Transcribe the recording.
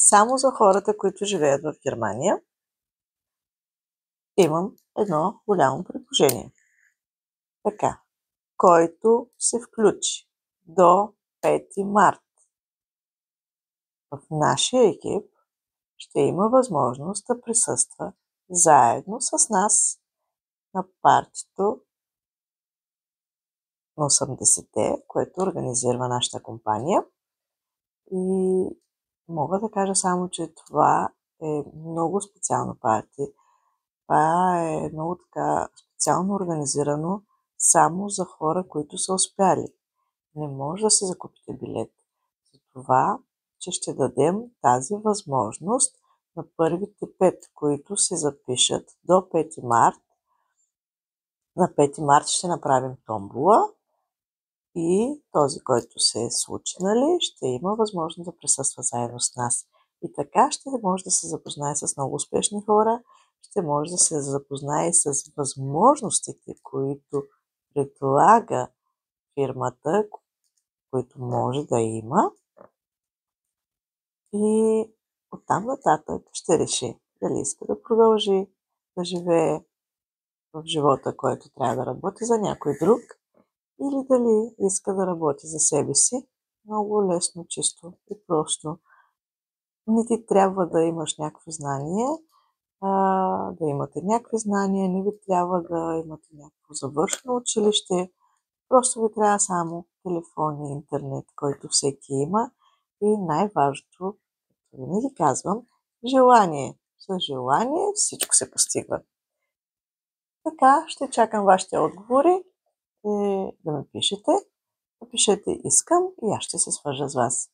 Само за хората, които живеят в Германия, имам едно голямо предложение. Така, който се включи до 5 март в нашия екип, ще има възможност да присъства заедно с нас на партито на 80-те, което организира нашата компания. И мога да кажа само, че това е много специално парти. Това е много така специално организирано само за хора, които са успяли. Не може да си закупите билет. За това, че ще дадем тази възможност на първите 5, които се запишат до 5 март. На 5 март ще направим томбола и този, който се е случи, ще има възможност да присъства заедно с нас. И така ще може да се запознае с много успешни хора, ще може да се запознае и с възможностите, които предлага фирмата, които може да има. И оттам нататък ще реши дали иска да продължи да живее в живота, който трябва да работи за някой друг, или дали иска да работи за себе си. Много лесно, чисто и просто. Не ти трябва да имаш някакви знания, да имате някакви знания, не ви трябва да имате някакво завършено училище. Просто ви трябва само телефон и интернет, който всеки има. И най-важното, както винаги казвам, желание. С желание всичко се постига. Така, ще чакам вашите отговори и да ме пишете. Напишете искам и аз ще се свържа с вас.